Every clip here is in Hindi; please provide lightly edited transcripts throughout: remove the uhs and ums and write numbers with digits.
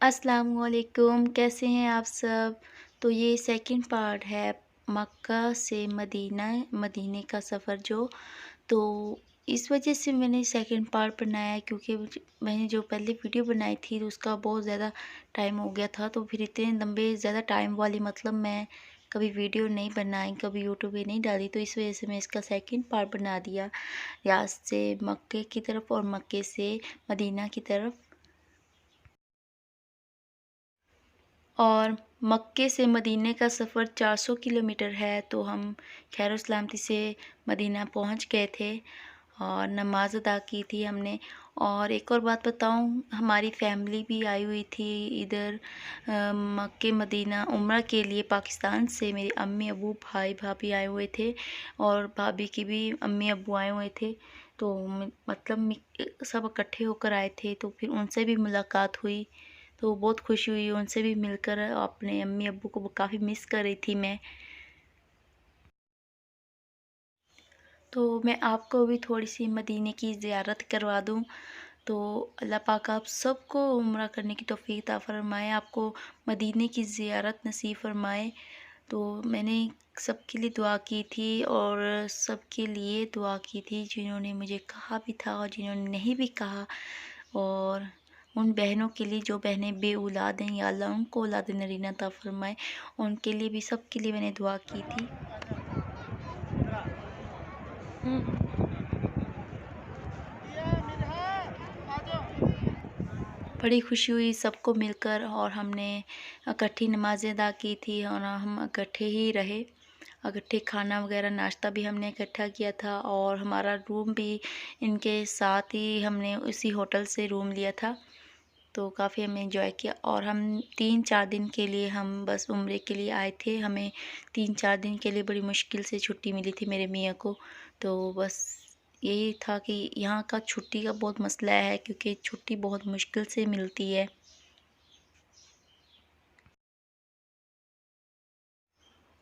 अस्सलामुअलैकुम, कैसे हैं आप सब? तो ये सेकंड पार्ट है मक्का से मदीने का सफ़र जो। तो इस वजह से मैंने सेकंड पार्ट बनाया है क्योंकि मैंने जो पहले वीडियो बनाई थी तो उसका बहुत ज़्यादा टाइम हो गया था। तो फिर इतने लंबे ज़्यादा टाइम वाली मतलब मैं कभी वीडियो नहीं बनाई, कभी यूट्यूब पे नहीं डाली, तो इस वजह से मैं इसका सेकंड पार्ट बना दिया। रियाद से मक्के की तरफ और मक्के से मदीना की तरफ। और मक्के से मदीने का सफ़र 400 किलोमीटर है। तो हम खैर सलामती से मदीना पहुंच गए थे और नमाज अदा की थी हमने। और एक और बात बताऊं, हमारी फैमिली भी आई हुई थी इधर मक्के मदीना उम्रा के लिए। पाकिस्तान से मेरी अम्मी अबू भाई भाभी आए हुए थे और भाभी की भी अम्मी अबू आए हुए थे। तो सब इकट्ठे होकर आए थे, तो फिर उनसे भी मुलाकात हुई। तो बहुत खुशी हुई उनसे भी मिलकर। अपने अम्मी अब्बू को काफ़ी मिस कर रही थी मैं। तो मैं आपको भी थोड़ी सी मदीने की ज़ियारत करवा दूं। तो अल्लाह पाक आप सबको उम्रा करने की तौफीक अता फ़रमाए, आपको मदीने की ज़ियारत नसीब फ़रमाए। तो मैंने सबके लिए दुआ की थी और सबके लिए दुआ की थी जिन्होंने मुझे कहा भी था और जिन्होंने नहीं भी कहा। और उन बहनों के लिए जो बहनें बेऔलाद हैं, या अल्लाह उनको औलाद नरीना अता फ़रमाए। उनके लिए भी, सबके लिए मैंने दुआ की थी। बड़ी खुशी हुई सबको मिलकर और हमने इकट्ठी नमाज़ें अदा की थी और हम इकट्ठे ही रहे। इकट्ठे खाना वगैरह नाश्ता भी हमने इकट्ठा किया था और हमारा रूम भी इनके साथ ही, हमने उसी होटल से रूम लिया था। तो काफ़ी हमने एंजॉय किया और हम 3-4 दिन के लिए हम बस उम्रे के लिए आए थे। हमें 3-4 दिन के लिए बड़ी मुश्किल से छुट्टी मिली थी मेरे मियाँ को। तो बस यही था कि यहाँ का छुट्टी का बहुत मसला है क्योंकि छुट्टी बहुत मुश्किल से मिलती है।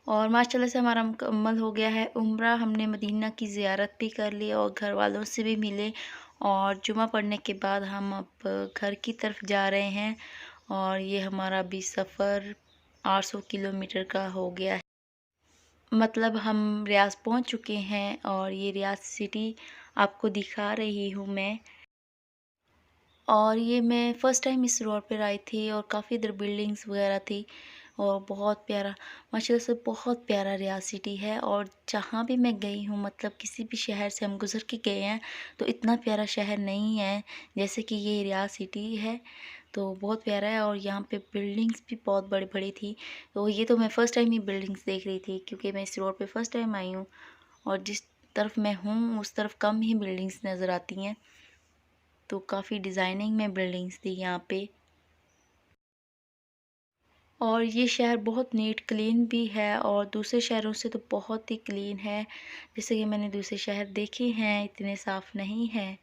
और माशाल्लाह से हमारा मुकम्मल हो गया है उम्रा। हमने मदीना की ज़ियारत भी कर ली और घर वालों से भी मिले। और जुमा पढ़ने के बाद हम अब घर की तरफ जा रहे हैं और ये हमारा भी सफ़र 800 किलोमीटर का हो गया है। मतलब हम रियाज पहुंच चुके हैं और ये रियाज सिटी आपको दिखा रही हूँ मैं। और ये मैं फ़र्स्ट टाइम इस रोड पर आई थी और काफ़ी इधर बिल्डिंग्स वगैरह थी और बहुत प्यारा, माशाल्लाह से बहुत प्यारा रियाद सिटी है। और जहाँ भी मैं गई हूँ, मतलब किसी भी शहर से हम गुज़र के गए हैं, तो इतना प्यारा शहर नहीं है जैसे कि ये रियाद सिटी है। तो बहुत प्यारा है और यहाँ पे बिल्डिंग्स भी बहुत बड़ी बड़ी थी। तो ये तो मैं फ़र्स्ट टाइम ही बिल्डिंग्स देख रही थी क्योंकि मैं इस रोड पे फ़र्स्ट टाइम आई हूँ और जिस तरफ मैं हूँ उस तरफ कम ही बिल्डिंग्स नज़र आती हैं। तो काफ़ी डिज़ाइनिंग में बिल्डिंग्स थी यहाँ पे। और ये शहर बहुत नीट क्लीन भी है और दूसरे शहरों से तो बहुत ही क्लीन है। जैसे कि मैंने दूसरे शहर देखे हैं, इतने साफ़ नहीं है।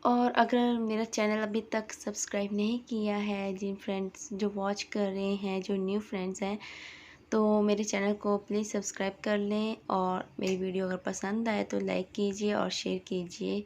और अगर मेरा चैनल अभी तक सब्सक्राइब नहीं किया है, जिन फ्रेंड्स जो वॉच कर रहे हैं, जो न्यू फ्रेंड्स हैं, तो मेरे चैनल को प्लीज़ सब्सक्राइब कर लें और मेरी वीडियो अगर पसंद आए तो लाइक कीजिए और शेयर कीजिए।